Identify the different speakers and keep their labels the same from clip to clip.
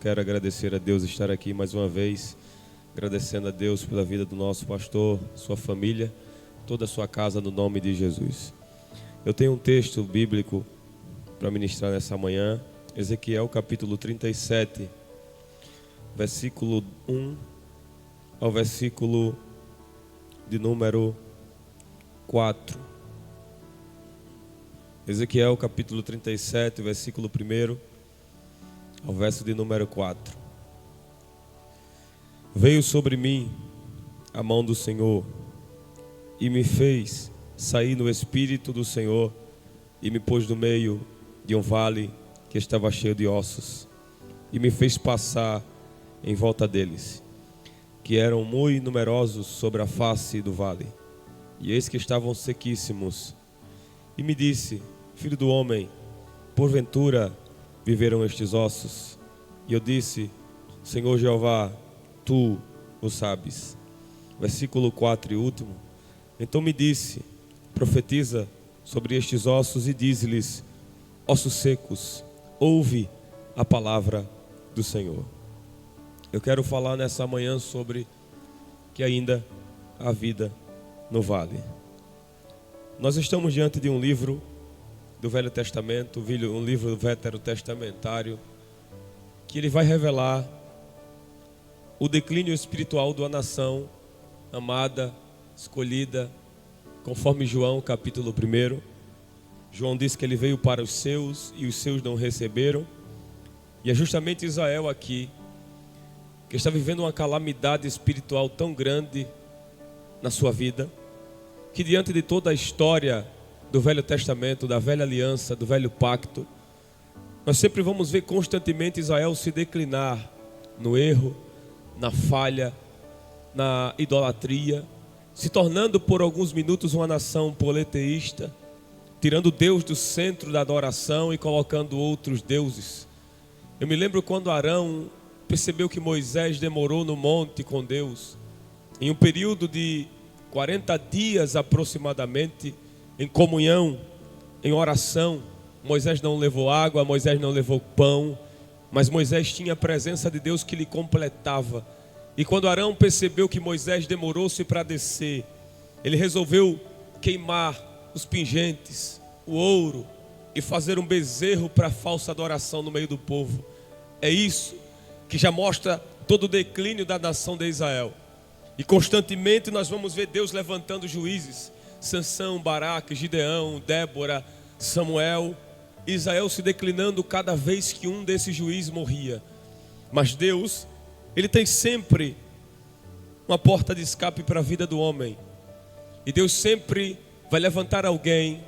Speaker 1: Quero agradecer a Deus estar aqui mais uma vez, agradecendo a Deus pela vida do nosso pastor, sua família, toda a sua casa, no nome de Jesus. Eu tenho um texto bíblico para ministrar nessa manhã, Ezequiel capítulo 37, versículo 1 ao versículo de número 4. Ezequiel capítulo 37, versículo 1 ao verso de número 4. Veio sobre mim a mão do Senhor e me fez sair no espírito do Senhor e me pôs no meio de um vale que estava cheio de ossos e me fez passar em volta deles, que eram muito numerosos sobre a face do vale, e eis que estavam sequíssimos. E me disse: filho do homem, porventura viveram estes ossos? E eu disse: Senhor Jeová, tu o sabes. Versículo 4 e último. Então me disse: profetiza sobre estes ossos e dize-lhes: ossos secos, ouve a palavra do Senhor. Eu quero falar nessa manhã sobre que ainda há vida no vale. Nós estamos diante de um livro do Velho Testamento, um livro veterotestamentário, que ele vai revelar o declínio espiritual de uma nação amada, escolhida, conforme João capítulo 1. João diz que ele veio para os seus e os seus não receberam, e é justamente Israel aqui que está vivendo uma calamidade espiritual tão grande na sua vida, que diante de toda a história do Velho Testamento, da Velha Aliança, do Velho Pacto, nós sempre vamos ver constantemente Israel se declinar no erro, na falha, na idolatria, se tornando por alguns minutos uma nação politeísta, tirando Deus do centro da adoração e colocando outros deuses. Eu me lembro quando Arão percebeu que Moisés demorou no monte com Deus, em um período de 40 dias aproximadamente, em comunhão, em oração. Moisés não levou água, Moisés não levou pão, mas Moisés tinha a presença de Deus que lhe completava. E quando Arão percebeu que Moisés demorou-se para descer, ele resolveu queimar os pingentes, o ouro, e fazer um bezerro para falsa adoração no meio do povo. É isso que já mostra todo o declínio da nação de Israel. E constantemente nós vamos ver Deus levantando juízes: Sansão, Baraque, Gideão, Débora, Samuel. Israel se declinando cada vez que um desses juízes morria. Mas Deus, Ele tem sempre uma porta de escape para a vida do homem. E Deus sempre vai levantar alguém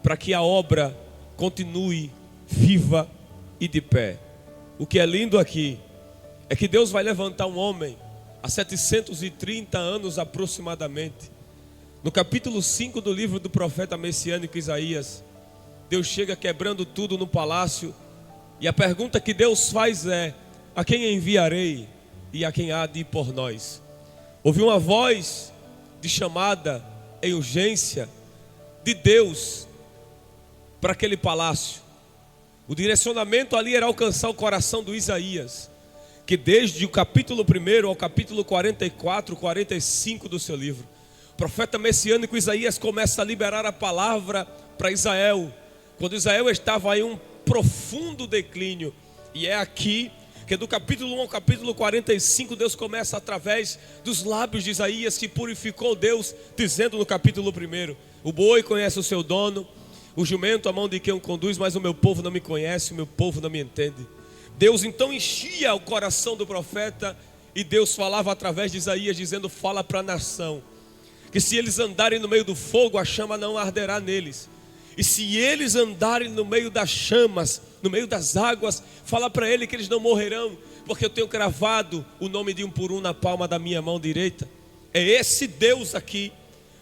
Speaker 1: para que a obra continue viva e de pé. O que é lindo aqui é que Deus vai levantar um homem há 730 anos aproximadamente. No capítulo 5 do livro do profeta messiânico Isaías, Deus chega quebrando tudo no palácio, e a pergunta que Deus faz é: a quem enviarei e a quem há de ir por nós? Ouviu uma voz de chamada em urgência de Deus para aquele palácio. O direcionamento ali era alcançar o coração do Isaías, que desde o capítulo 1 ao capítulo 44, 45 do seu livro, o profeta messiânico Isaías começa a liberar a palavra para Israel, quando Israel estava em um profundo declínio. E é aqui que do capítulo 1 ao capítulo 45, Deus começa através dos lábios de Isaías, que purificou Deus, dizendo no capítulo 1: o boi conhece o seu dono, o jumento a mão de quem o conduz, mas o meu povo não me conhece, o meu povo não me entende. Deus então enchia o coração do profeta, e Deus falava através de Isaías, dizendo: fala para a nação que se eles andarem no meio do fogo, a chama não arderá neles. E se eles andarem no meio das chamas, no meio das águas, fala para ele que eles não morrerão, porque eu tenho cravado o nome de um por um na palma da minha mão direita. É esse Deus aqui,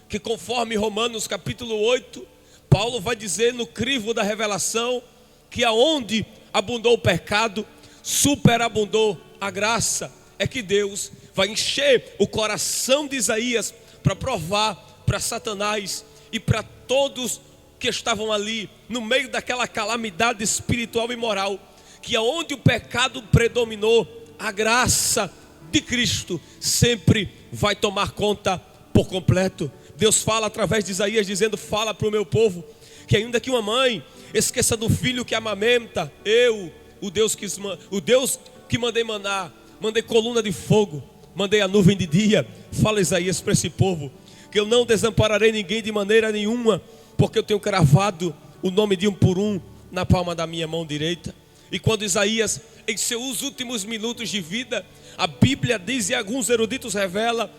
Speaker 1: que conforme Romanos capítulo 8, Paulo vai dizer no crivo da revelação, que aonde abundou o pecado, superabundou a graça. É que Deus vai encher o coração de Isaías para provar para Satanás e para todos que estavam ali no meio daquela calamidade espiritual e moral, que aonde o pecado predominou, a graça de Cristo sempre vai tomar conta por completo. Deus fala através de Isaías dizendo: fala para o meu povo que ainda que uma mãe esqueça do filho que amamenta, eu, o Deus que mandei maná, mandei coluna de fogo, mandei a nuvem de dia. Fala Isaías para esse povo que eu não desampararei ninguém de maneira nenhuma, porque eu tenho cravado o nome de um por um na palma da minha mão direita. E quando Isaías, em seus últimos minutos de vida, a Bíblia diz, e alguns eruditos revelam,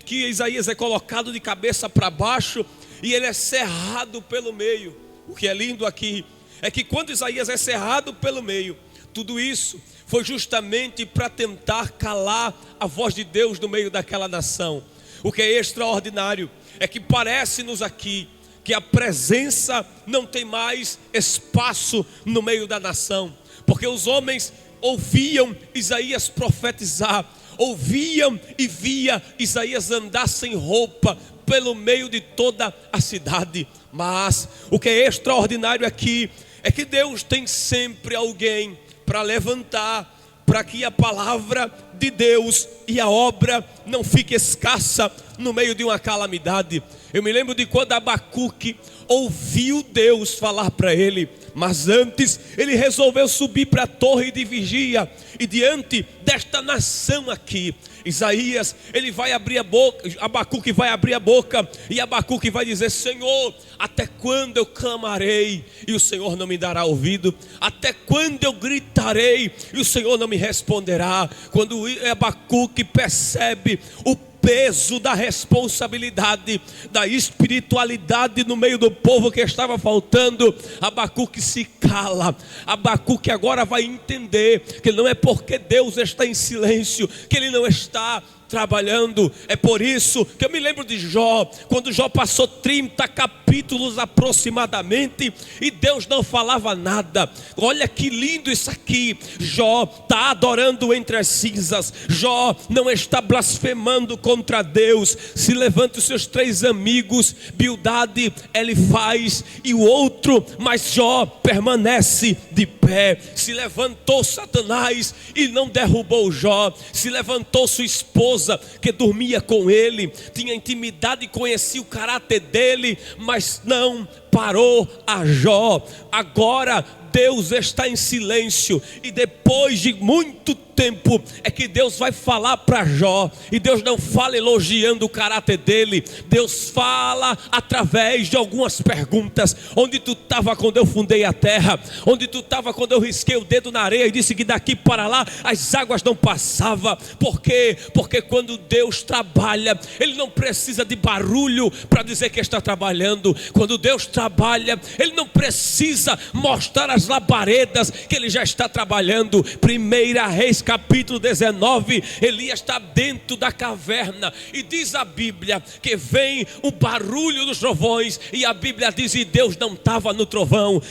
Speaker 1: que Isaías é colocado de cabeça para baixo e ele é cerrado pelo meio. O que é lindo aqui é que quando Isaías é cerrado pelo meio, tudo isso foi justamente para tentar calar a voz de Deus no meio daquela nação. O que é extraordinário é que parece-nos aqui que a presença não tem mais espaço no meio da nação, porque os homens ouviam Isaías profetizar, ouviam e via Isaías andar sem roupa pelo meio de toda a cidade. Mas o que é extraordinário aqui é que Deus tem sempre alguém para levantar, para que a palavra de Deus e a obra não fique escassa no meio de uma calamidade. Eu me lembro de quando Abacuque ouviu Deus falar para ele, mas antes ele resolveu subir para a torre de vigia, e diante desta nação aqui, Isaías, ele vai abrir a boca, Abacuque vai abrir a boca, e Abacuque vai dizer: Senhor, até quando eu clamarei e o Senhor não me dará ouvido? Até quando eu gritarei e o Senhor não me responderá? Quando Abacuque percebe o peso da responsabilidade, da espiritualidade no meio do povo que estava faltando, Abacuque se cala. Abacuque agora vai entender que não é porque Deus está em silêncio que Ele não está trabalhando. É por isso que eu me lembro de Jó, quando Jó passou 30 capítulos aproximadamente e Deus não falava nada. Olha que lindo isso aqui. Jó está adorando entre as cinzas, Jó não está blasfemando contra Deus. Se levanta os seus 3 amigos, Bildade, Elifaz e o outro, mas Jó permanece de pé. Se levantou Satanás e não derrubou Jó. Se levantou sua esposa, que dormia com ele, tinha intimidade e conhecia o caráter dele, mas não parou a Jó. Agora Deus está em silêncio, e depois de muito tempo é que Deus vai falar para Jó. E Deus não fala elogiando o caráter dele, Deus fala através de algumas perguntas. Onde tu estava quando eu fundei a terra? Onde tu estava quando eu risquei o dedo na areia e disse que daqui para lá as águas não passavam? Por quê? Porque quando Deus trabalha, Ele não precisa de barulho para dizer que está trabalhando. Quando Deus trabalha, Ele não precisa mostrar as labaredas que Ele já está trabalhando. 1 Reis capítulo 19, Elias está dentro da caverna, e diz a Bíblia que vem o barulho dos trovões, e a Bíblia diz: e Deus não estava no trovão.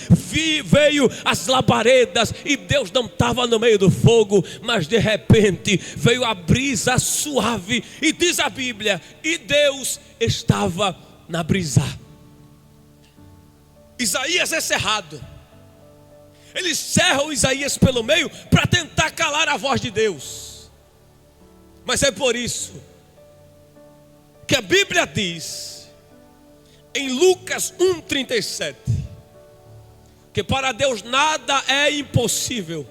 Speaker 1: Veio as labaredas e Deus não estava no meio do fogo, mas de repente veio a brisa suave, e diz a Bíblia, e Deus estava na brisa. Isaías é cerrado. Eles cerram Isaías pelo meio para tentar calar a voz de Deus. Mas é por isso que a Bíblia diz em Lucas 1,37 que para Deus nada é impossível.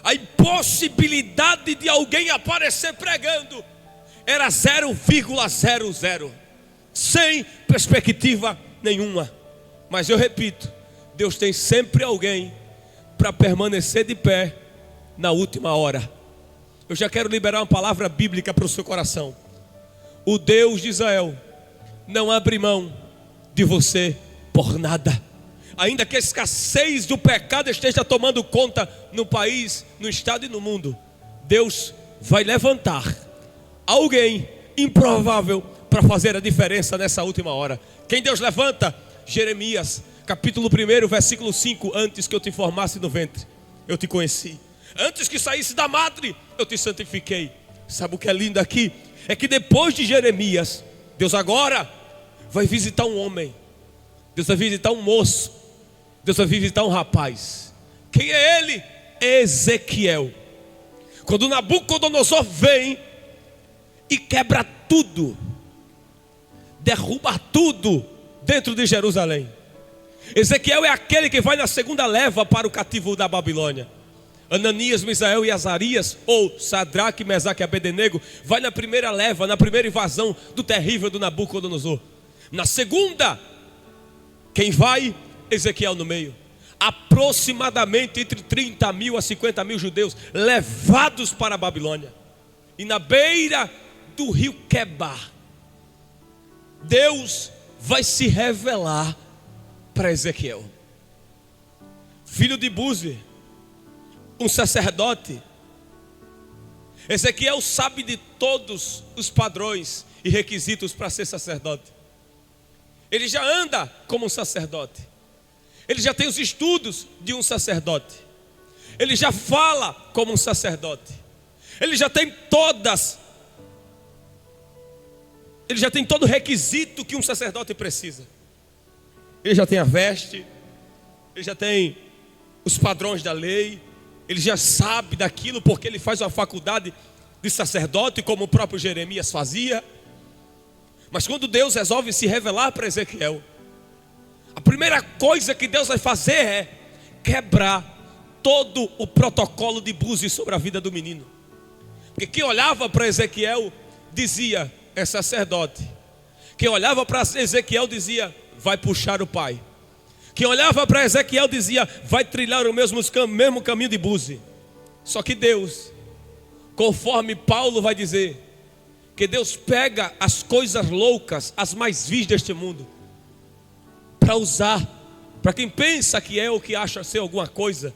Speaker 1: A impossibilidade de alguém aparecer pregando era 0,00, sem perspectiva nenhuma. Mas eu repito, Deus tem sempre alguém para permanecer de pé na última hora. Eu já quero liberar uma palavra bíblica para o seu coração. O Deus de Israel não abre mão de você por nada. Ainda que a escassez do pecado esteja tomando conta no país, no estado e no mundo, Deus vai levantar alguém improvável para fazer a diferença nessa última hora. Quem Deus levanta? Jeremias capítulo 1, versículo 5. Antes que eu te formasse no ventre, eu te conheci. Antes que saísse da madre, eu te santifiquei. Sabe o que é lindo aqui? É que depois de Jeremias, Deus agora vai visitar um homem. Deus vai visitar um moço. Deus vai visitar um rapaz. Quem é ele? Ezequiel. Quando Nabucodonosor vem e quebra tudo, derruba tudo dentro de Jerusalém. Ezequiel é aquele que vai na segunda leva para o cativo da Babilônia. Ananias, Misael e Azarias, ou Sadraque, Mesaque e Abednego, vai na primeira leva, na primeira invasão do terrível do Nabucodonosor. Na segunda, quem vai? Ezequiel no meio. Aproximadamente entre 30 mil a 50 mil judeus levados para a Babilônia. E na beira do rio Quebar, Deus vai se revelar para Ezequiel. Filho de Buzi, um sacerdote. Ezequiel sabe de todos os padrões e requisitos para ser sacerdote. Ele já anda como um sacerdote. Ele já tem os estudos de um sacerdote. Ele já fala como um sacerdote. Ele já tem todo o requisito que um sacerdote precisa. Ele já tem a veste, ele já tem os padrões da lei, ele já sabe daquilo porque ele faz uma faculdade de sacerdote, como o próprio Jeremias fazia. Mas quando Deus resolve se revelar para Ezequiel, a primeira coisa que Deus vai fazer é quebrar todo o protocolo de Buzi sobre a vida do menino. Porque quem olhava para Ezequiel dizia, é sacerdote. Quem olhava para Ezequiel dizia, vai puxar o pai. Quem olhava para Ezequiel dizia, vai trilhar o mesmo caminho de Buzi. Só que Deus, conforme Paulo vai dizer, que Deus pega as coisas loucas, as mais vis deste mundo, para usar, para quem pensa que é ou que acha ser alguma coisa,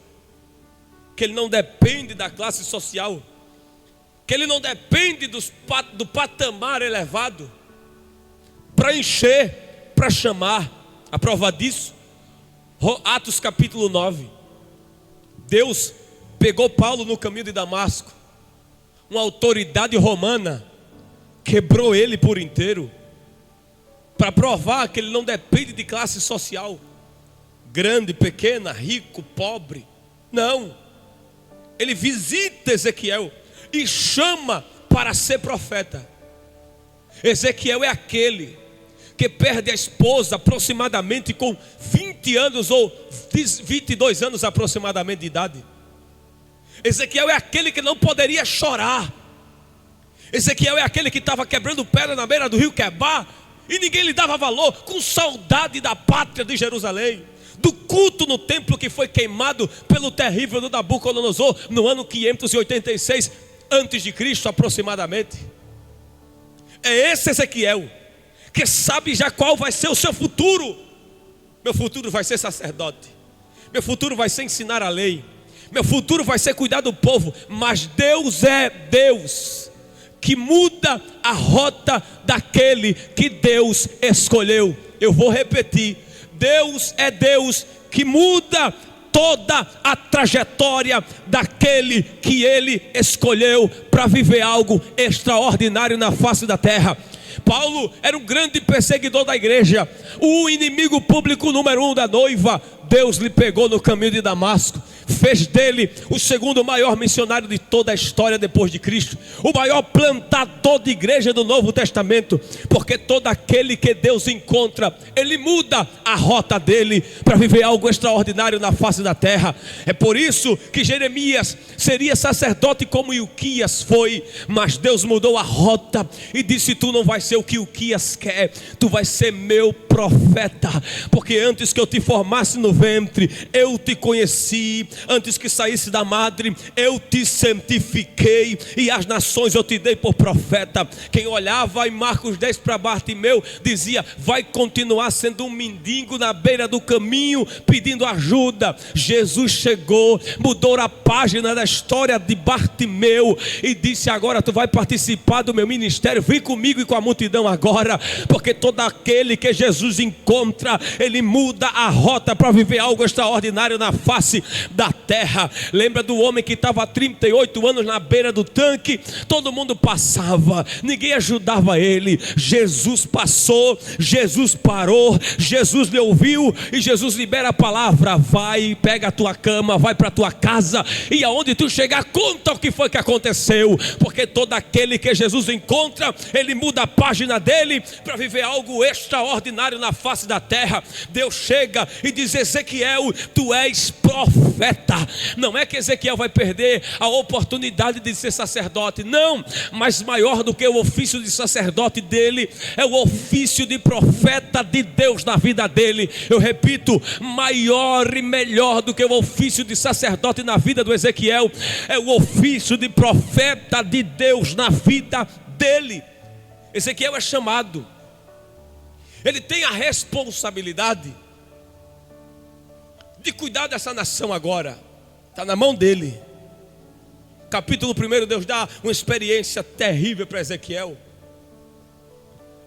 Speaker 1: que ele não depende da classe social, que ele não depende do patamar elevado, para encher, para chamar. A prova disso, Atos capítulo 9. Deus pegou Paulo no caminho de Damasco, uma autoridade romana, quebrou ele por inteiro, para provar que ele não depende de classe social, grande, pequena, rico, pobre. Não, ele visita Ezequiel e chama para ser profeta. Ezequiel é aquele que perde a esposa aproximadamente com 20 anos ou 22 anos aproximadamente de idade. Ezequiel é aquele que não poderia chorar. Ezequiel é aquele que estava quebrando pedra na beira do rio Quebar e ninguém lhe dava valor, com saudade da pátria de Jerusalém, do culto no templo que foi queimado pelo terrível do Nabucodonosor no ano 586 antes de Cristo aproximadamente. É esse Ezequiel que sabe já qual vai ser o seu futuro. Meu futuro vai ser sacerdote, meu futuro vai ser ensinar a lei, meu futuro vai ser cuidar do povo. Mas Deus é Deus que muda a rota daquele que Deus escolheu. Eu vou repetir, Deus é Deus que muda toda a trajetória daquele que Ele escolheu para viver algo extraordinário na face da terra. Paulo era um grande perseguidor da igreja, o inimigo público número 1 da noiva. Deus lhe pegou no caminho de Damasco, fez dele o segundo maior missionário de toda a história depois de Cristo, o maior plantador de igreja do Novo Testamento, porque todo aquele que Deus encontra, Ele muda a rota dele para viver algo extraordinário na face da terra. É por isso que Jeremias seria sacerdote como Ilquias foi, mas Deus mudou a rota e disse, tu não vai ser o que Ilquias quer, tu vai ser meu profeta, porque antes que eu te formasse no ventre, eu te conheci, antes que saísse da madre, eu te santifiquei, e as nações eu te dei por profeta. Quem olhava em Marcos 10 para Bartimeu, dizia, vai continuar sendo um mendigo na beira do caminho, pedindo ajuda. Jesus chegou, mudou a página da história de Bartimeu, e disse, agora tu vai participar do meu ministério, vem comigo e com a multidão agora, porque todo aquele que Jesus Jesus encontra, ele muda a rota para viver algo extraordinário na face da terra. Lembra do homem que estava há 38 anos na beira do tanque? Todo mundo passava, ninguém ajudava ele. Jesus passou, Jesus parou, Jesus lhe ouviu e Jesus libera a palavra: vai, pega a tua cama, vai para a tua casa, e aonde tu chegar, conta o que foi que aconteceu. Porque todo aquele que Jesus encontra, ele muda a página dele para viver algo extraordinário na face da terra. Deus chega e diz: Ezequiel, tu és profeta. Não é que Ezequiel vai perder a oportunidade de ser sacerdote, não, mas maior do que o ofício de sacerdote dele é o ofício de profeta de Deus na vida dele. Eu repito, maior e melhor do que o ofício de sacerdote na vida do Ezequiel é o ofício de profeta de Deus na vida dele. Ezequiel é chamado, ele tem a responsabilidade de cuidar dessa nação agora, está na mão dele. Capítulo 1, Deus dá uma experiência terrível para Ezequiel,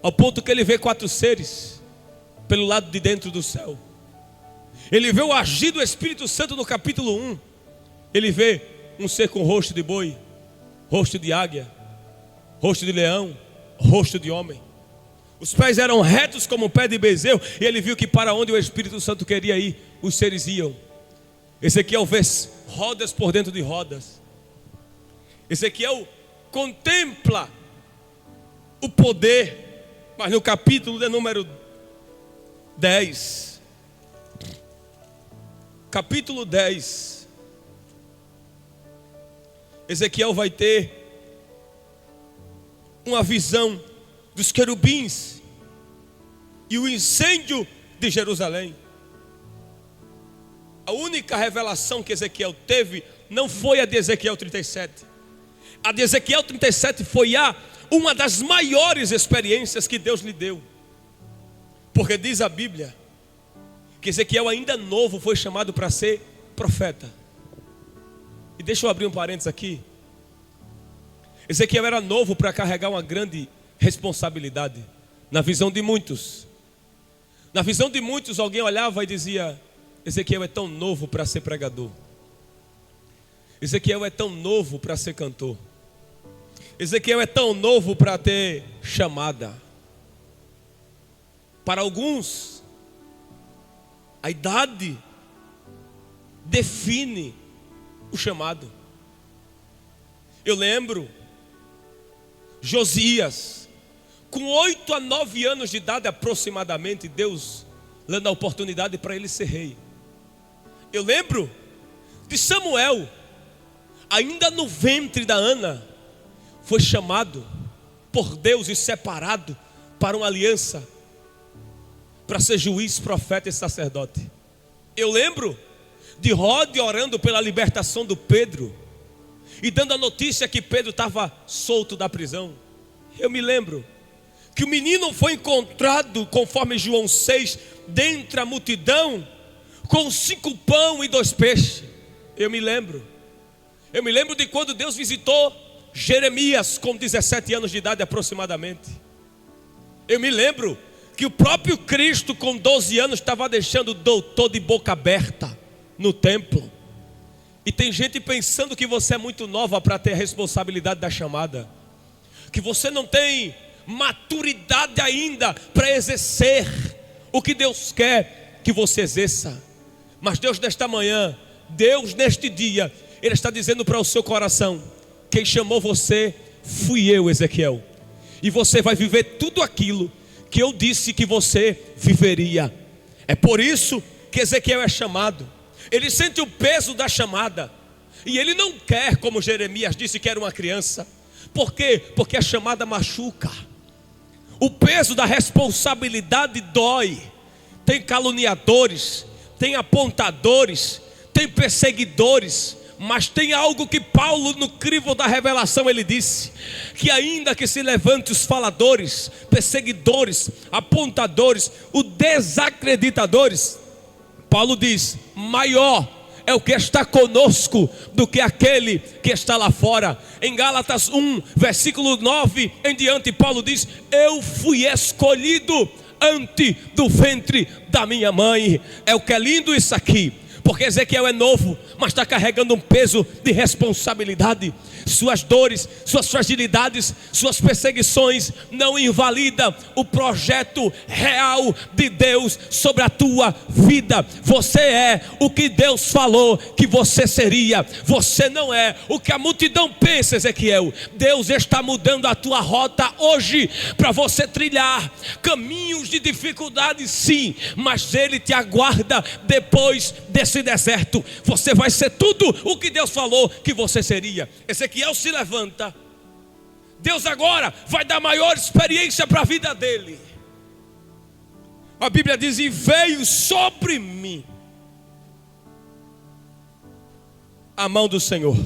Speaker 1: ao ponto que ele vê 4 seres pelo lado de dentro do céu. Ele vê o agir do Espírito Santo no capítulo 1. Ele vê um ser com rosto de boi, rosto de águia, rosto de leão, rosto de homem. Os pés eram retos como o pé de bezerro, e ele viu que para onde o Espírito Santo queria ir, os seres iam. Ezequiel vê rodas por dentro de rodas. Ezequiel contempla o poder, mas no capítulo de número 10, capítulo 10, Ezequiel vai ter uma visão dos querubins e o incêndio de Jerusalém. A única revelação que Ezequiel teve não foi a de Ezequiel 37. A de Ezequiel 37 foi uma das maiores experiências que Deus lhe deu. Porque diz a Bíblia que Ezequiel, ainda novo, foi chamado para ser profeta. E deixa eu abrir um parênteses aqui. Ezequiel era novo para carregar uma grande responsabilidade. Na visão de muitos, alguém olhava e dizia: Ezequiel é tão novo para ser pregador. Ezequiel é tão novo para ser cantor. Ezequiel é tão novo para ter chamada. Para alguns, a idade define o chamado. Eu lembro Josias, com 8 a 9 anos de idade aproximadamente, Deus dando a oportunidade para ele ser rei. Eu lembro de Samuel, ainda no ventre da Ana, foi chamado por Deus e separado para uma aliança, para ser juiz, profeta e sacerdote. Eu lembro de Rode orando pela libertação do Pedro e dando a notícia que Pedro estava solto da prisão. Eu me lembro que o menino foi encontrado, conforme João 6, dentre a multidão, com 5 pães e 2 peixes. Eu me lembro de quando Deus visitou Jeremias com 17 anos de idade aproximadamente. Eu me lembro que o próprio Cristo com 12 anos estava deixando o doutor de boca aberta no templo. E tem gente pensando que você é muito nova para ter a responsabilidade da chamada, que você não tem maturidade ainda para exercer o que Deus quer que você exerça. Mas Deus nesta manhã, Deus neste dia, Ele está dizendo para o seu coração: quem chamou você fui eu, Ezequiel, e você vai viver tudo aquilo que eu disse que você viveria. É por isso que Ezequiel é chamado. Ele sente o peso da chamada, e ele não quer, como Jeremias disse, que era uma criança. Por quê? Porque a chamada machuca. O peso da responsabilidade dói. Tem caluniadores, tem apontadores, tem perseguidores, mas tem algo que Paulo, no crivo da revelação, ele disse: que ainda que se levante os faladores, perseguidores, apontadores, os desacreditadores, Paulo diz: maior é o que está conosco do que aquele que está lá fora. Em Gálatas 1, versículo 9 em diante, Paulo diz: eu fui escolhido antes do ventre da minha mãe. É o que é lindo isso aqui. Porque Ezequiel é novo, mas está carregando um peso de responsabilidade. Suas dores, suas fragilidades, suas perseguições não invalidam o projeto real de Deus sobre a tua vida. Você é o que Deus falou que você seria. Você não é o que a multidão pensa, Ezequiel. Deus está mudando a tua rota hoje para você trilhar caminhos de dificuldade, sim, mas Ele te aguarda depois desse deserto. Você vai ser tudo o que Deus falou que você seria. Ezequiel se levanta. Deus agora vai dar maior experiência para a vida dele. A Bíblia diz: e veio sobre mim a mão do Senhor.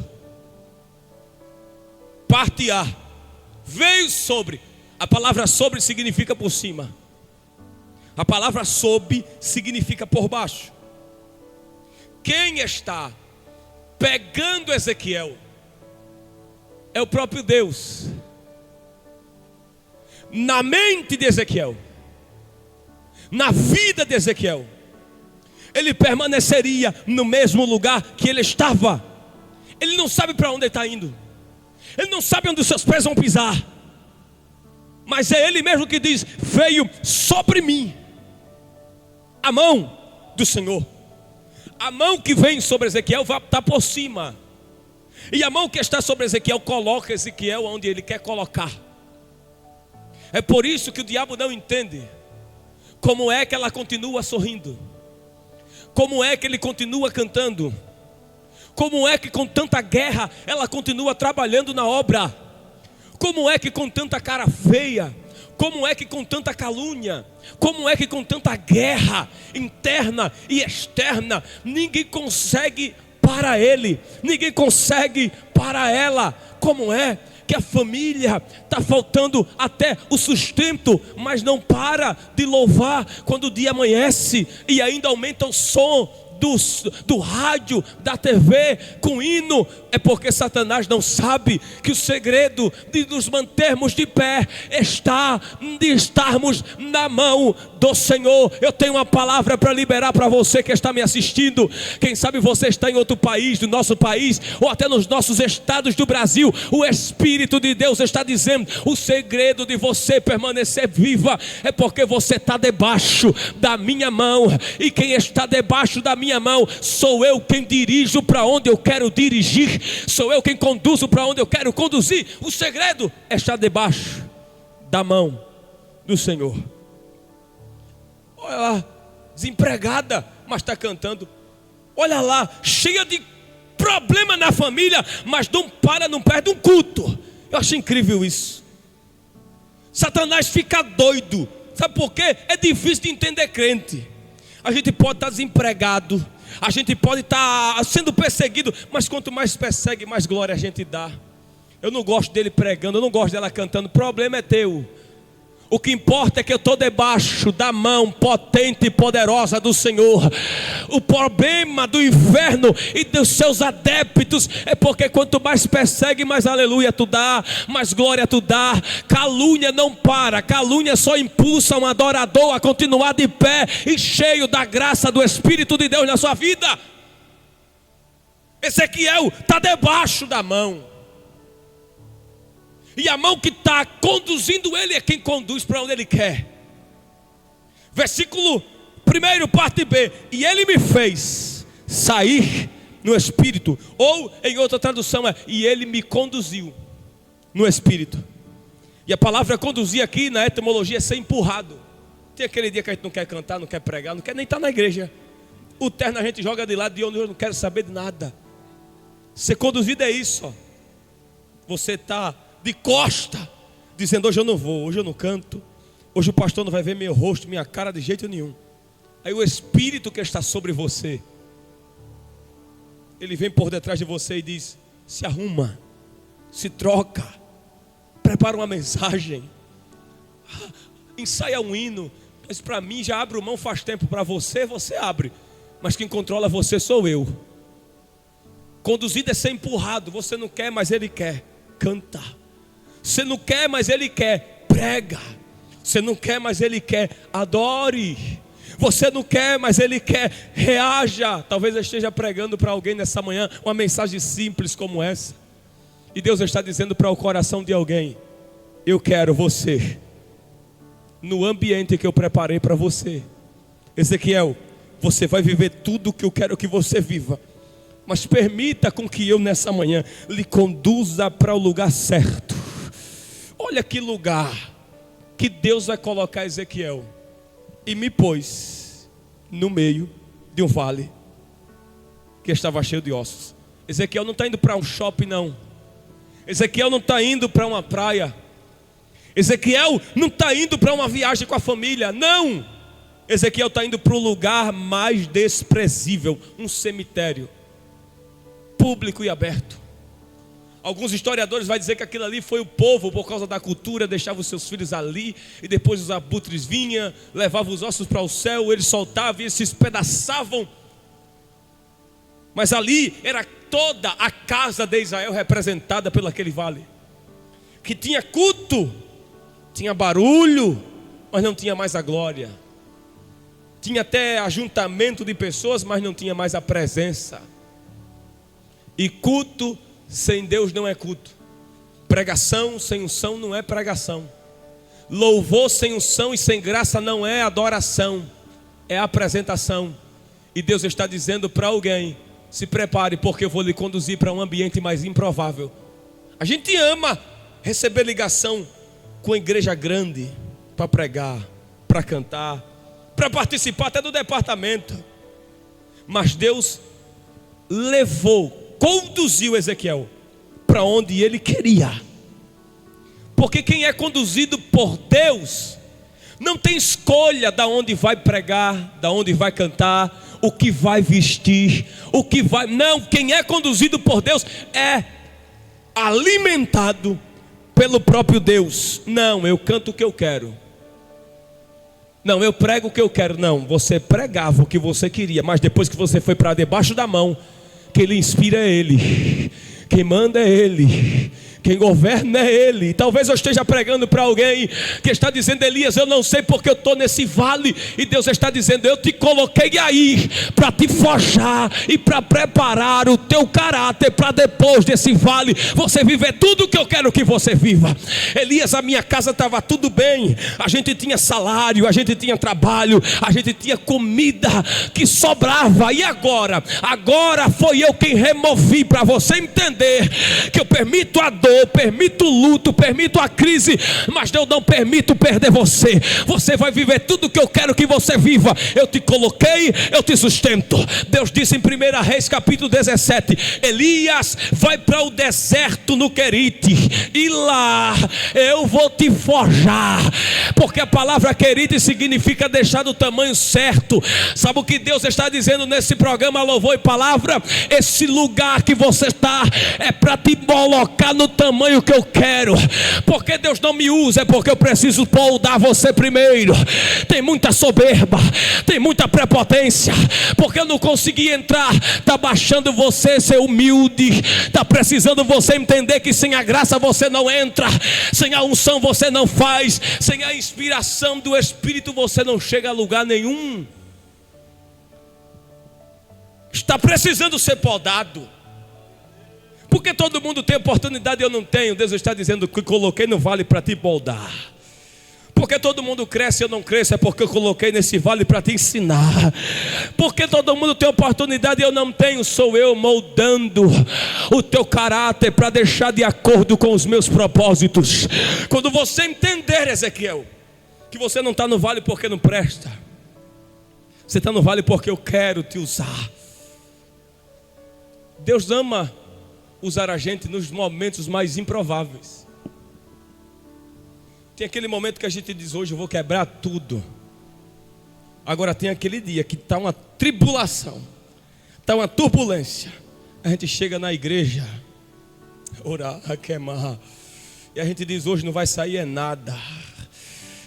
Speaker 1: Parte A. Veio sobre. A palavra sobre significa por cima. A palavra sob significa por baixo. Quem está pegando Ezequiel é o próprio Deus. Na mente de Ezequiel, na vida de Ezequiel, ele permaneceria no mesmo lugar que ele estava. Ele não sabe para onde ele está indo. Ele não sabe onde os seus pés vão pisar. Mas é ele mesmo que diz: veio sobre mim a mão do Senhor. A mão que vem sobre Ezequiel vai estar por cima. E a mão que está sobre Ezequiel coloca Ezequiel onde ele quer colocar. É por isso que o diabo não entende como é que ela continua sorrindo, como é que ele continua cantando, como é que com tanta guerra ela continua trabalhando na obra, como é que com tanta cara feia, como é que com tanta calúnia, como é que com tanta guerra interna e externa, ninguém consegue para ele, ninguém consegue para ela. Como é que a família está faltando até o sustento, mas não para de louvar quando o dia amanhece e ainda aumenta o som do rádio, da TV, com hino? É porque Satanás não sabe que o segredo de nos mantermos de pé está de estarmos na mão do Senhor. Eu tenho uma palavra para liberar para você que está me assistindo. Quem sabe você está em outro país, do nosso país, ou até nos nossos estados do Brasil. O Espírito de Deus está dizendo: o segredo de você permanecer viva é porque você está debaixo da minha mão. E quem está debaixo da minha mão sou eu quem dirijo para onde eu quero dirigir, sou eu quem conduzo para onde eu quero conduzir. O segredo é estar debaixo da mão do Senhor. Olha lá, desempregada, mas está cantando. Olha lá, cheia de problema na família, mas não perde um culto. Eu acho incrível isso. Satanás fica doido. Sabe por quê? É difícil de entender crente. A gente pode estar desempregado, a gente pode estar sendo perseguido, mas quanto mais persegue, mais glória a gente dá. Eu não gosto dele pregando, eu não gosto dela cantando. O problema é teu. O que importa é que eu estou debaixo da mão potente e poderosa do Senhor. O problema do inferno e dos seus adeptos é porque quanto mais persegue, mais aleluia tu dá, mais glória tu dá. Calúnia não para, calúnia só impulsa um adorador a continuar de pé e cheio da graça do Espírito de Deus na sua vida. Ezequiel está debaixo da mão. E a mão que está conduzindo ele é quem conduz para onde ele quer. Versículo 1, parte B. E ele me fez sair no Espírito. Ou em outra tradução é: e ele me conduziu no Espírito. E a palavra conduzir aqui na etimologia é ser empurrado. Tem aquele dia que a gente não quer cantar, não quer pregar, não quer nem estar na igreja. O terno a gente joga de lado, de onde eu não quero saber de nada. Ser conduzido é isso, ó. Você está de costa, dizendo: hoje eu não vou, hoje eu não canto, hoje o pastor não vai ver meu rosto, minha cara de jeito nenhum. Aí o Espírito que está sobre você, ele vem por detrás de você e diz: se arruma, se troca, prepara uma mensagem, ensaia um hino. Mas para mim já abro mão faz tempo. Para você, você abre, mas quem controla você sou eu. Conduzido é ser empurrado. Você não quer, mas ele quer. Canta. Você não quer, mas ele quer. Prega. Você não quer, mas Ele quer. Adore. Você não quer, mas Ele quer. Reaja. Talvez eu esteja pregando para alguém nessa manhã uma mensagem simples como essa. E Deus está dizendo para o coração de alguém: eu quero você no ambiente que eu preparei para você. Ezequiel, você vai viver tudo o que eu quero que você viva. Mas permita com que eu nessa manhã lhe conduza para o lugar certo. Olha que lugar que Deus vai colocar Ezequiel. E me pôs no meio de um vale que estava cheio de ossos. Ezequiel não está indo para um shopping não. Ezequiel não está indo para uma praia. Ezequiel não está indo para uma viagem com a família. Não. Ezequiel está indo para o lugar mais desprezível. Um cemitério público e aberto. Alguns historiadores vão dizer que aquilo ali foi o povo, por causa da cultura, deixava os seus filhos ali, e depois os abutres vinham, levavam os ossos para o céu, eles soltavam e eles se espedaçavam. Mas ali era toda a casa de Israel representada pelo aquele vale, que tinha culto, tinha barulho, mas não tinha mais a glória. Tinha até ajuntamento de pessoas, mas não tinha mais a presença. E culto sem Deus não é culto. Pregação sem unção não é pregação. Louvor sem unção e sem graça não é adoração, é apresentação. E Deus está dizendo para alguém: se prepare, porque eu vou lhe conduzir para um ambiente mais improvável. A gente ama receber ligação com a igreja grande para pregar, para cantar, para participar até do departamento. Mas Deus conduziu Ezequiel para onde ele queria. Porque quem é conduzido por Deus não tem escolha da onde vai pregar, da onde vai cantar, o que vai vestir, o que vai. Não, quem é conduzido por Deus é alimentado pelo próprio Deus. Não, eu canto o que eu quero. Não, eu prego o que eu quero. Não, você pregava o que você queria, mas depois que você foi para debaixo da mão, quem lhe inspira é Ele, quem manda é Ele, quem governa é Ele. Talvez eu esteja pregando para alguém que está dizendo: Elias, eu não sei porque eu estou nesse vale. E Deus está dizendo: eu te coloquei aí para te forjar e para preparar o teu caráter, para depois desse vale você viver tudo o que eu quero que você viva. Elias, a minha casa estava tudo bem, a gente tinha salário, a gente tinha trabalho, a gente tinha comida que sobrava. E agora foi eu quem removi, para você entender que eu permito a dor, permito o luto, permito a crise, mas eu não permito perder você. Você vai viver tudo o que eu quero que você viva. Eu te coloquei, eu te sustento. Deus disse em 1 Reis capítulo 17: Elias, vai para o deserto no Querite, e lá eu vou te forjar. Porque a palavra Querite significa deixar do tamanho certo. Sabe o que Deus está dizendo nesse programa Louvor e Palavra? Esse lugar que você está é para te colocar no tamanho que eu quero. Porque Deus não me usa, é porque eu preciso moldar você primeiro. Tem muita soberba, tem muita prepotência, porque eu não consegui entrar. Está baixando você ser humilde, está precisando você entender que sem a graça você não entra, sem a unção você não faz, sem a inspiração do Espírito você não chega a lugar nenhum. Está precisando ser podado. Porque todo mundo tem oportunidade e eu não tenho. Deus está dizendo que coloquei no vale para te moldar. Porque todo mundo cresce e eu não cresço, é porque eu coloquei nesse vale para te ensinar. Porque todo mundo tem oportunidade e eu não tenho, sou eu moldando o teu caráter para deixar de acordo com os meus propósitos. Quando você entender, Ezequiel, que você não está no vale porque não presta, você está no vale porque eu quero te usar. Deus ama usar a gente nos momentos mais improváveis. Tem aquele momento que a gente diz: hoje eu vou quebrar tudo. Agora tem aquele dia que está uma tribulação, está uma turbulência. A gente chega na igreja, orar, queimar, e a gente diz: hoje não vai sair é nada.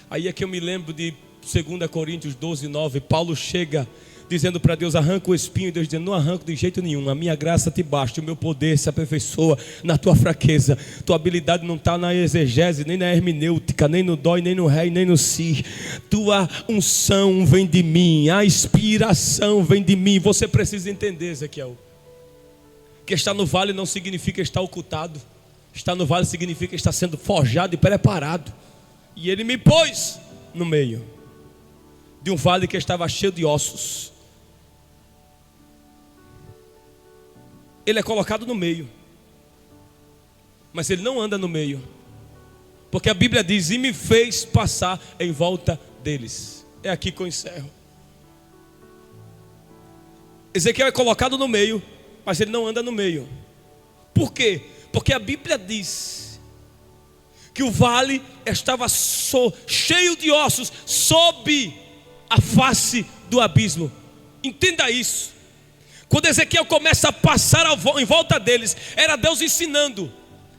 Speaker 1: Aí é que eu me lembro de 2 Coríntios 12:9. Paulo chega dizendo para Deus: arranca o espinho. E Deus dizendo: não arranco de jeito nenhum, a minha graça te basta, o meu poder se aperfeiçoa na tua fraqueza. Tua habilidade não está na exegese, nem na hermenêutica, nem no dó, nem no ré, nem no si. Tua unção vem de mim, a inspiração vem de mim. Você precisa entender, Ezequiel, que estar no vale não significa estar ocultado. Estar no vale significa estar sendo forjado e preparado. E ele me pôs no meio de um vale que estava cheio de ossos. Ele é colocado no meio, mas ele não anda no meio, porque a Bíblia diz: e me fez passar em volta deles. É aqui que eu encerro. Ezequiel é colocado no meio, mas ele não anda no meio. Por quê? Porque a Bíblia diz que o vale estava cheio de ossos sob a face do abismo. Entenda isso. Quando Ezequiel começa a passar em volta deles, era Deus ensinando.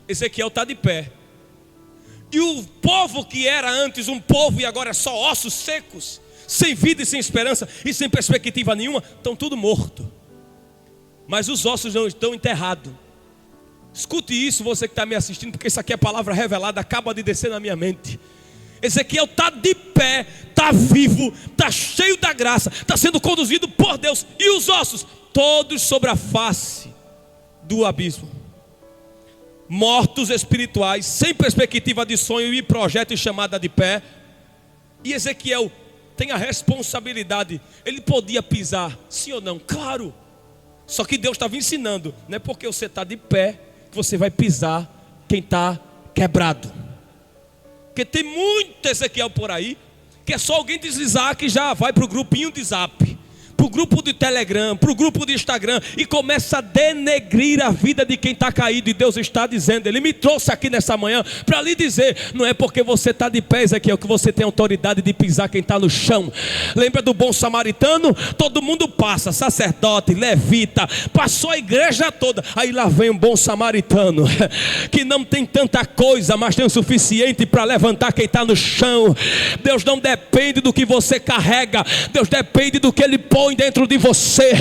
Speaker 1: Ezequiel está de pé. E o povo que era antes um povo e agora é só ossos secos, sem vida e sem esperança e sem perspectiva nenhuma, estão tudo morto. Mas os ossos não estão enterrados. Escute isso, você que está me assistindo, porque isso aqui é palavra revelada, acaba de descer na minha mente. Ezequiel está de pé, está vivo, está cheio da graça, está sendo conduzido por Deus. E os ossos, todos sobre a face do abismo, mortos espirituais, sem perspectiva de sonho e projeto e chamada de pé. E Ezequiel tem a responsabilidade. Ele podia pisar, sim ou não? Claro. Só que Deus estava ensinando. Não é porque você está de pé que você vai pisar quem está quebrado. Porque tem muito Ezequiel por aí, que é só alguém deslizar que já vai para o grupinho de Zap, para o grupo de Telegram, para o grupo de Instagram, e começa a denegrir a vida de quem está caído. E Deus está dizendo, Ele me trouxe aqui nessa manhã para lhe dizer: não é porque você está de pé, Ezequiel, que você tem autoridade de pisar quem está no chão. Lembra do bom samaritano? Todo mundo passa, sacerdote, levita, passou a igreja toda. Aí lá vem um bom samaritano, que não tem tanta coisa, mas tem o suficiente para levantar quem está no chão. Deus não depende do que você carrega, Deus depende do que Ele põe dentro de você.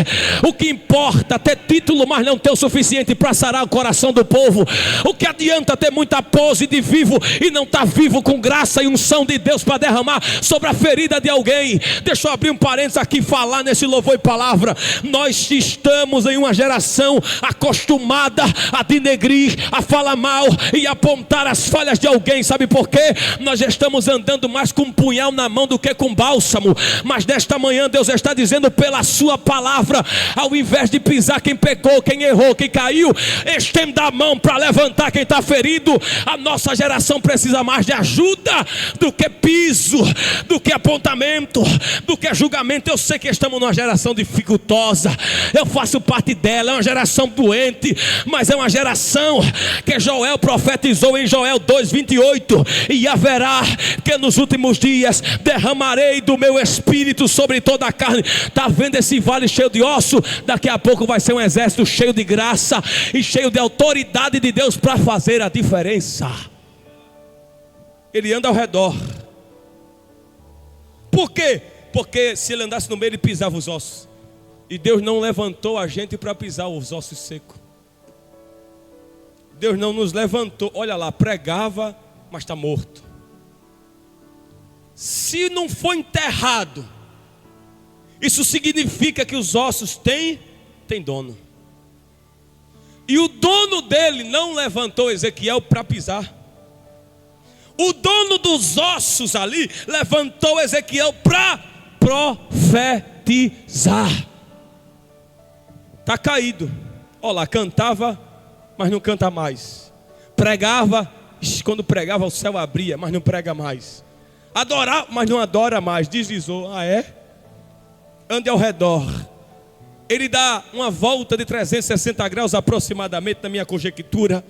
Speaker 1: O que importa é ter título, mas não ter o suficiente para sarar o coração do povo. O que adianta ter muita pose de vivo e não estar vivo com graça e unção de Deus para derramar sobre a ferida de alguém? Deixa eu abrir um parênteses aqui, falar nesse louvor e palavra. Nós estamos em uma geração acostumada a denegrir, a falar mal e apontar as falhas de alguém. Sabe por quê? Nós estamos andando mais com um punhal na mão do que com bálsamo. Mas nesta manhã Deus está dizendo pela sua palavra: ao invés de pisar quem pecou, quem errou, quem caiu, estenda a mão para levantar quem está ferido. A nossa geração precisa mais de ajuda do que piso, do que apontamento, do que julgamento. Eu sei que estamos numa geração dificultosa, eu faço parte dela. É uma geração doente, mas é uma geração que Joel profetizou em Joel 2:28: e haverá que nos últimos dias derramarei do meu espírito sobre toda a carne. Está vendo esse vale cheio de osso? Daqui a pouco vai ser um exército cheio de graça e cheio de autoridade de Deus para fazer a diferença. Ele anda ao redor. Por quê? Porque se ele andasse no meio, ele pisava os ossos. E Deus não levantou a gente para pisar os ossos secos. Deus não nos levantou. Olha lá, pregava, mas está morto. Se não for enterrado, isso significa que os ossos têm dono. E o dono dele não levantou Ezequiel para pisar. O dono dos ossos ali levantou Ezequiel para profetizar. Está caído. Olha lá, cantava, mas não canta mais. Pregava, quando pregava o céu abria, mas não prega mais. Adorava, mas não adora mais. Deslizou. Ah, é? Ande ao redor. Ele dá uma volta de 360 graus aproximadamente, na minha conjectura.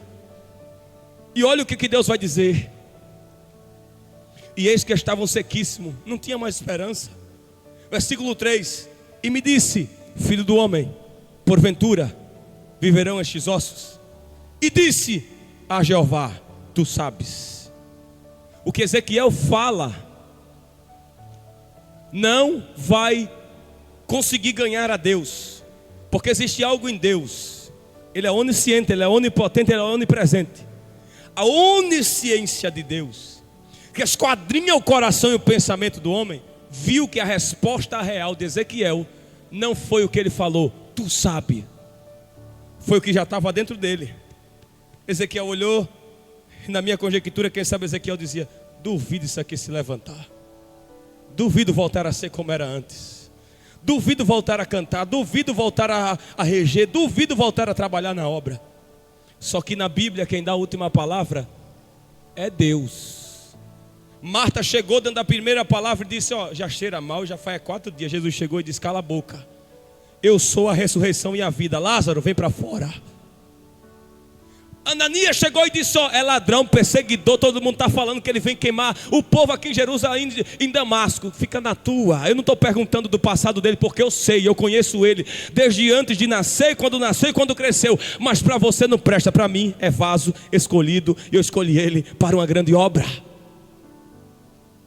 Speaker 1: E olha o que Deus vai dizer: e eis que estavam sequíssimos, não tinha mais esperança. Versículo 3: e me disse: filho do homem, porventura viverão estes ossos? E disse a Jeová: tu sabes. O que Ezequiel fala não vai conseguir ganhar a Deus, porque existe algo em Deus. Ele é onisciente, Ele é onipotente, Ele é onipresente. A onisciência de Deus, que esquadrinha o coração e o pensamento do homem, viu que a resposta real de Ezequiel não foi o que ele falou, tu sabe, foi o que já estava dentro dele. Ezequiel olhou, e na minha conjectura, quem sabe Ezequiel dizia: duvido isso aqui se levantar, duvido voltar a ser como era antes, duvido voltar a cantar, duvido voltar a reger, duvido voltar a trabalhar na obra. Só que na Bíblia quem dá a última palavra é Deus. Marta chegou dando a primeira palavra e disse: ó, já cheira mal, já faz 4 dias. Jesus chegou e disse: cala a boca, eu sou a ressurreição e a vida. Lázaro, vem para fora. Ananias chegou e disse: ó, é ladrão, perseguidor, todo mundo está falando que ele vem queimar o povo aqui em Jerusalém, em Damasco. Fica na tua. Eu não estou perguntando do passado dele, porque eu sei, eu conheço ele desde antes de nascer, quando nasceu e quando cresceu. Mas para você não presta, para mim é vaso escolhido, e eu escolhi ele para uma grande obra.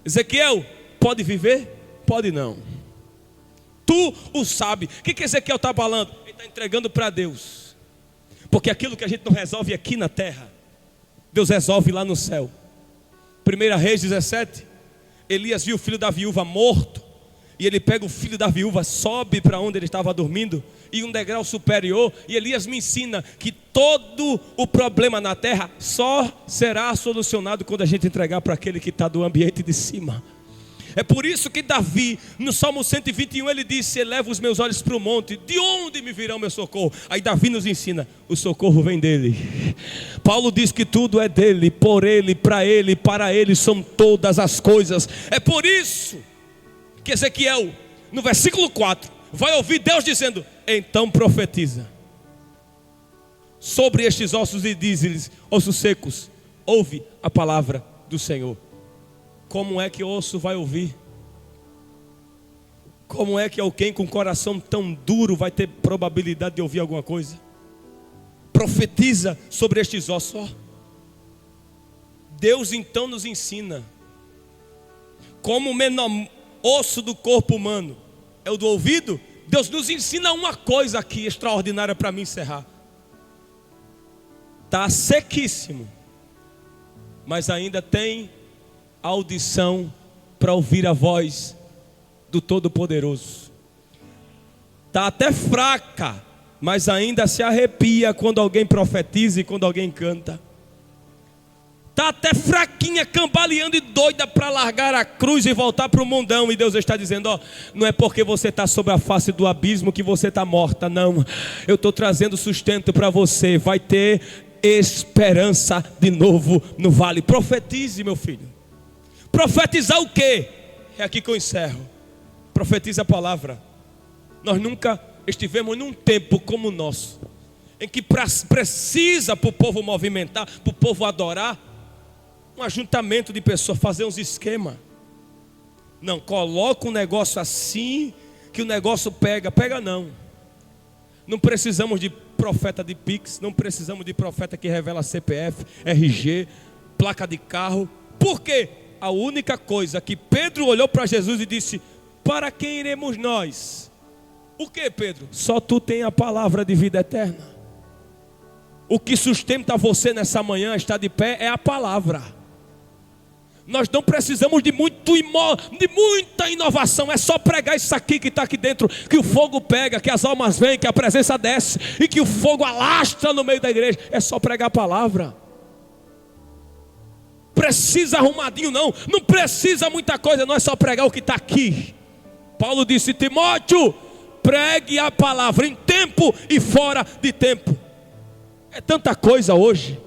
Speaker 1: Ezequiel, pode viver? Pode não. Tu o sabe. O que Ezequiel está falando? Ele está entregando para Deus. Porque aquilo que a gente não resolve aqui na terra, Deus resolve lá no céu. 1 Reis 17, Elias viu o filho da viúva morto, e ele pega o filho da viúva, sobe para onde ele estava dormindo, e um degrau superior, e Elias me ensina que todo o problema na terra só será solucionado quando a gente entregar para aquele que está do ambiente de cima. É por isso que Davi, no Salmo 121, ele disse: eleva os meus olhos para o monte, de onde me virá o meu socorro? Aí Davi nos ensina: o socorro vem dele. Paulo diz que tudo é dele, por ele, para ele são todas as coisas. É por isso que Ezequiel, no versículo 4, vai ouvir Deus dizendo: então profetiza sobre estes ossos e diz-lhes: ossos secos, ouve a palavra do Senhor. Como é que o osso vai ouvir? Como é que alguém com coração tão duro vai ter probabilidade de ouvir alguma coisa? Profetiza sobre estes ossos. Deus então nos ensina como o menor osso do corpo humano é o do ouvido. Deus nos ensina uma coisa aqui extraordinária para me encerrar. Está sequíssimo, mas ainda tem audição para ouvir a voz do Todo-Poderoso. Está até fraca, mas ainda se arrepia quando alguém profetiza e quando alguém canta. Está até fraquinha, cambaleando e doida para largar a cruz e voltar para o mundão. E Deus está dizendo: ó, não é porque você está sobre a face do abismo que você está morta, não. Eu estou trazendo sustento para você. Vai ter esperança de novo no vale. Profetize, meu filho. Profetizar o quê? É aqui que eu encerro. Profetiza a palavra. Nós nunca estivemos num tempo como o nosso, em que precisa para o povo movimentar, para o povo adorar, um ajuntamento de pessoas, fazer uns esquemas. Não, coloca um negócio assim, que o negócio pega não. Não precisamos de profeta de Pix, não precisamos de profeta que revela CPF, RG, placa de carro. Por quê? A única coisa que Pedro olhou para Jesus e disse: para quem iremos nós? O que, Pedro? Só tu tem a palavra de vida eterna. O que sustenta você nessa manhã, está de pé, é a palavra. Nós não precisamos de muita inovação. É só pregar isso aqui que está aqui dentro, que o fogo pega, que as almas vêm, que a presença desce e que o fogo alastra no meio da igreja. É só pregar a palavra. Precisa arrumadinho não precisa muita coisa, não é só pregar o que está aqui. Paulo disse: Timóteo, pregue a palavra em tempo e fora de tempo. É tanta coisa hoje,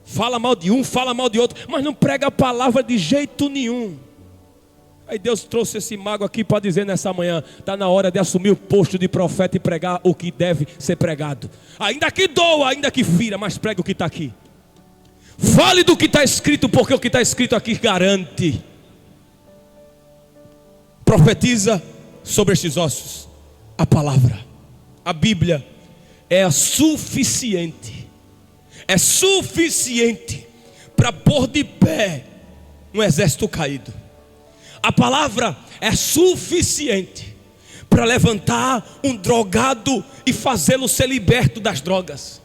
Speaker 1: fala mal de um, fala mal de outro, mas não prega a palavra de jeito nenhum. Aí Deus trouxe esse mago aqui para dizer nessa manhã: está na hora de assumir o posto de profeta e pregar o que deve ser pregado. Ainda que doa, ainda que fira, mas pregue o que está aqui. Fale do que está escrito, porque o que está escrito aqui garante. Profetiza sobre estes ossos a palavra. A Bíblia é suficiente. É suficiente para pôr de pé um exército caído. A palavra é suficiente para levantar um drogado e fazê-lo ser liberto das drogas.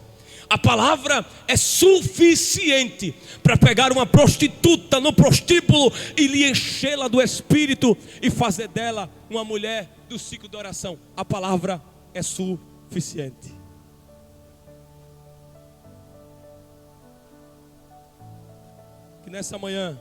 Speaker 1: A palavra é suficiente para pegar uma prostituta no prostíbulo e lhe enchê-la do Espírito e fazer dela uma mulher do ciclo de oração. A palavra é suficiente. Que nessa manhã